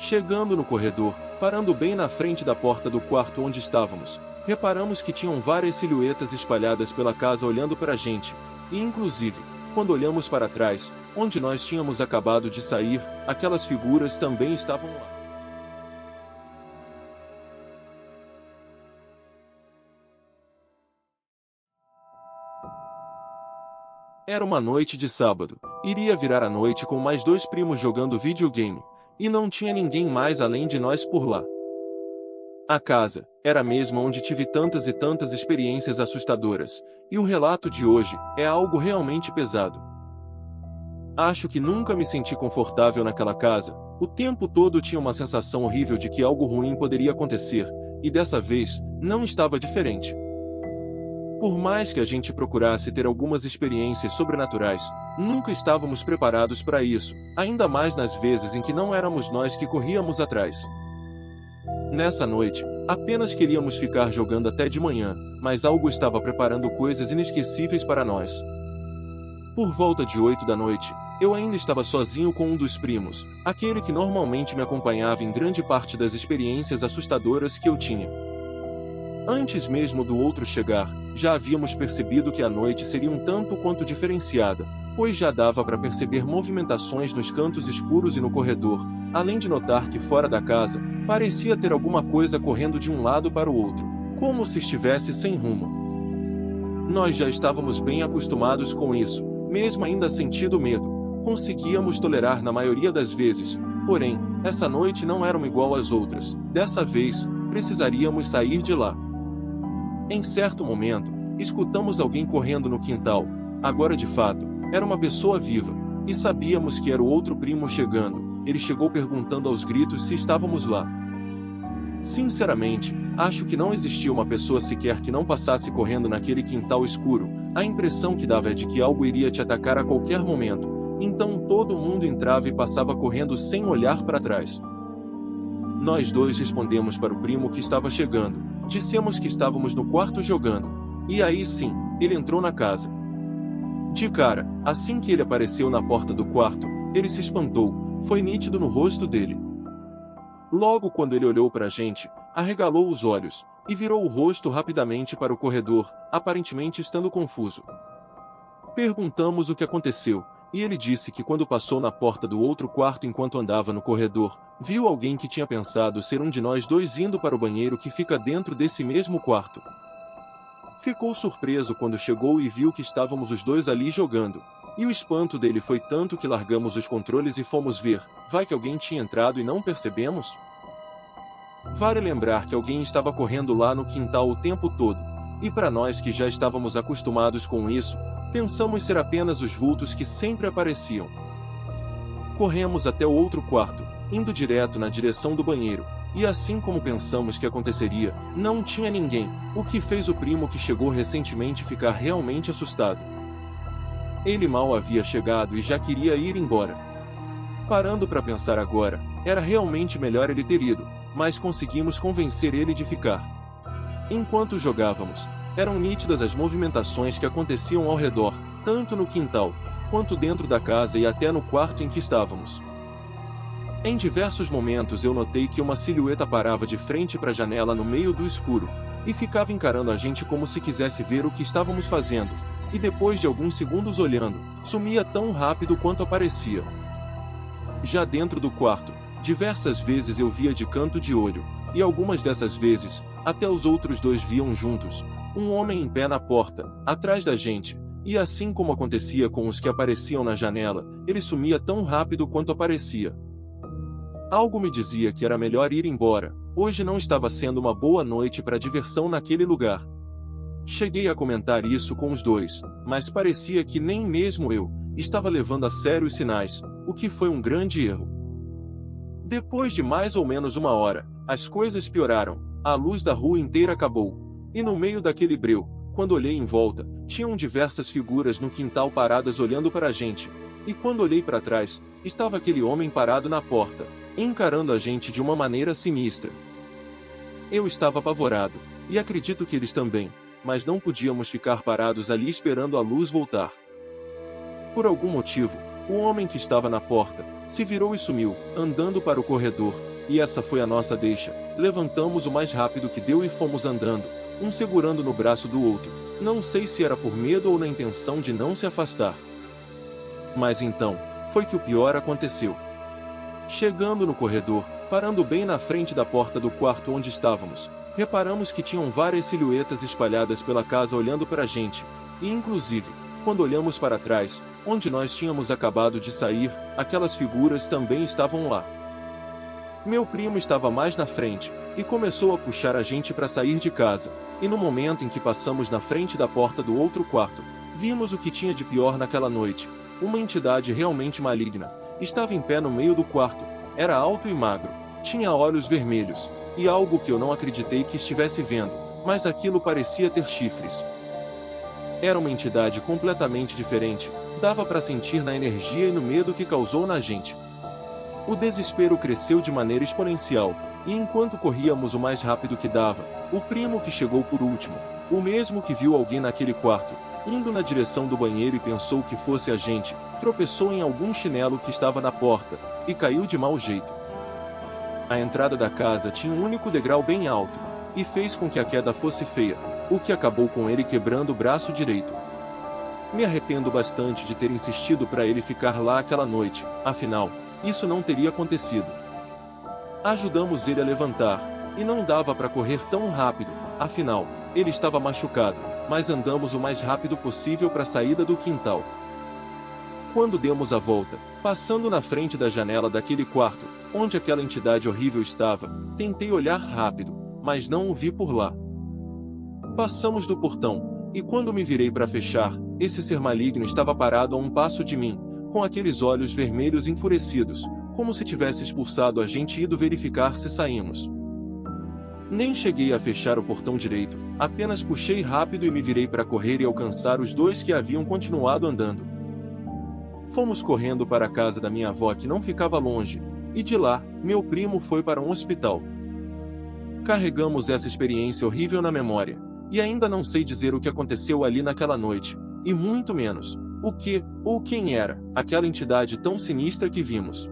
Chegando no corredor, parando bem na frente da porta do quarto onde estávamos, reparamos que tinham várias silhuetas espalhadas pela casa olhando para a gente, e inclusive, quando olhamos para trás, onde nós tínhamos acabado de sair, aquelas figuras também estavam lá. Era uma noite de sábado, iria virar a noite com mais 2 primos jogando videogame, e não tinha ninguém mais além de nós por lá. A casa era a mesma onde tive tantas e tantas experiências assustadoras, e o relato de hoje é algo realmente pesado. Acho que nunca me senti confortável naquela casa, o tempo todo tinha uma sensação horrível de que algo ruim poderia acontecer, e dessa vez, não estava diferente. Por mais que a gente procurasse ter algumas experiências sobrenaturais, nunca estávamos preparados para isso, ainda mais nas vezes em que não éramos nós que corríamos atrás. Nessa noite, apenas queríamos ficar jogando até de manhã, mas algo estava preparando coisas inesquecíveis para nós. Por volta de 8 da noite, eu ainda estava sozinho com um dos primos, aquele que normalmente me acompanhava em grande parte das experiências assustadoras que eu tinha. Antes mesmo do outro chegar, já havíamos percebido que a noite seria um tanto quanto diferenciada, pois já dava para perceber movimentações nos cantos escuros e no corredor, além de notar que fora da casa, parecia ter alguma coisa correndo de um lado para o outro, como se estivesse sem rumo. Nós já estávamos bem acostumados com isso, mesmo ainda sentindo medo, conseguíamos tolerar na maioria das vezes, porém, essa noite não era uma igual às outras, dessa vez, precisaríamos sair de lá. Em certo momento, escutamos alguém correndo no quintal, agora de fato, era uma pessoa viva, e sabíamos que era o outro primo chegando, ele chegou perguntando aos gritos se estávamos lá. Sinceramente, acho que não existia uma pessoa sequer que não passasse correndo naquele quintal escuro, a impressão que dava é de que algo iria te atacar a qualquer momento, então todo mundo entrava e passava correndo sem olhar para trás. Nós dois respondemos para o primo que estava chegando. Dissemos que estávamos no quarto jogando. E aí sim, ele entrou na casa. De cara, assim que ele apareceu na porta do quarto, ele se espantou, foi nítido no rosto dele. Logo quando ele olhou para a gente, arregalou os olhos, e virou o rosto rapidamente para o corredor, aparentemente estando confuso. Perguntamos o que aconteceu, e ele disse que quando passou na porta do outro quarto enquanto andava no corredor, viu alguém que tinha pensado ser um de nós dois indo para o banheiro que fica dentro desse mesmo quarto. Ficou surpreso quando chegou e viu que estávamos os dois ali jogando, e o espanto dele foi tanto que largamos os controles e fomos ver, vai que alguém tinha entrado e não percebemos? Vale lembrar que alguém estava correndo lá no quintal o tempo todo, e para nós que já estávamos acostumados com isso, pensamos ser apenas os vultos que sempre apareciam. Corremos até o outro quarto, indo direto na direção do banheiro, e assim como pensamos que aconteceria, não tinha ninguém, o que fez o primo que chegou recentemente ficar realmente assustado. Ele mal havia chegado e já queria ir embora. Parando para pensar agora, era realmente melhor ele ter ido, mas conseguimos convencer ele de ficar. Enquanto jogávamos, eram nítidas as movimentações que aconteciam ao redor, tanto no quintal, quanto dentro da casa e até no quarto em que estávamos. Em diversos momentos eu notei que uma silhueta parava de frente para a janela no meio do escuro, e ficava encarando a gente como se quisesse ver o que estávamos fazendo, e depois de alguns segundos olhando, sumia tão rápido quanto aparecia. Já dentro do quarto, diversas vezes eu via de canto de olho, e algumas dessas vezes, até os outros dois viam juntos, um homem em pé na porta, atrás da gente, e assim como acontecia com os que apareciam na janela, ele sumia tão rápido quanto aparecia. Algo me dizia que era melhor ir embora, hoje não estava sendo uma boa noite para diversão naquele lugar. Cheguei a comentar isso com os dois, mas parecia que nem mesmo eu estava levando a sério os sinais, o que foi um grande erro. Depois de mais ou menos uma hora, as coisas pioraram, a luz da rua inteira acabou, e no meio daquele breu, quando olhei em volta, tinham diversas figuras no quintal paradas olhando para a gente, e quando olhei para trás, estava aquele homem parado na porta, encarando a gente de uma maneira sinistra. Eu estava apavorado, e acredito que eles também, mas não podíamos ficar parados ali esperando a luz voltar. Por algum motivo, o homem que estava na porta Se virou e sumiu, andando para o corredor, e essa foi a nossa deixa. Levantamos o mais rápido que deu e fomos andando, um segurando no braço do outro. Não sei se era por medo ou na intenção de não se afastar. Mas então, foi que o pior aconteceu. Chegando no corredor, parando bem na frente da porta do quarto onde estávamos, reparamos que tinham várias silhuetas espalhadas pela casa olhando para a gente, e inclusive, quando olhamos para trás, onde nós tínhamos acabado de sair, aquelas figuras também estavam lá. Meu primo estava mais na frente, e começou a puxar a gente para sair de casa, e no momento em que passamos na frente da porta do outro quarto, vimos o que tinha de pior naquela noite. Uma entidade realmente maligna estava em pé no meio do quarto, era alto e magro, tinha olhos vermelhos, e algo que eu não acreditei que estivesse vendo, mas aquilo parecia ter chifres. Era uma entidade completamente diferente, dava para sentir na energia e no medo que causou na gente. O desespero cresceu de maneira exponencial, e enquanto corríamos o mais rápido que dava, o primo que chegou por último, o mesmo que viu alguém naquele quarto, indo na direção do banheiro e pensou que fosse a gente, tropeçou em algum chinelo que estava na porta, e caiu de mau jeito. A entrada da casa tinha um único degrau bem alto, e fez com que a queda fosse feia, o que acabou com ele quebrando o braço direito. Me arrependo bastante de ter insistido para ele ficar lá aquela noite, afinal, isso não teria acontecido. Ajudamos ele a levantar, e não dava para correr tão rápido, afinal, ele estava machucado, mas andamos o mais rápido possível para a saída do quintal. Quando demos a volta, passando na frente da janela daquele quarto, onde aquela entidade horrível estava, tentei olhar rápido, mas não o vi por lá. Passamos do portão, e quando me virei para fechar, esse ser maligno estava parado a um passo de mim, com aqueles olhos vermelhos enfurecidos, como se tivesse expulsado a gente e ido verificar se saímos. Nem cheguei a fechar o portão direito, apenas puxei rápido e me virei para correr e alcançar os dois que haviam continuado andando. Fomos correndo para a casa da minha avó que não ficava longe, e de lá, meu primo foi para um hospital. Carregamos essa experiência horrível na memória, e ainda não sei dizer o que aconteceu ali naquela noite, e muito menos, o que, ou quem era, aquela entidade tão sinistra que vimos.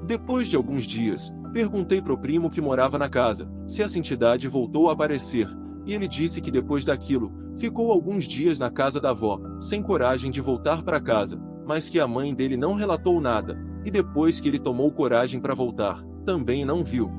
Depois de alguns dias, perguntei pro primo que morava na casa, se essa entidade voltou a aparecer, e ele disse que depois daquilo, ficou alguns dias na casa da avó, sem coragem de voltar para casa, mas que a mãe dele não relatou nada, e depois que ele tomou coragem para voltar, também não viu.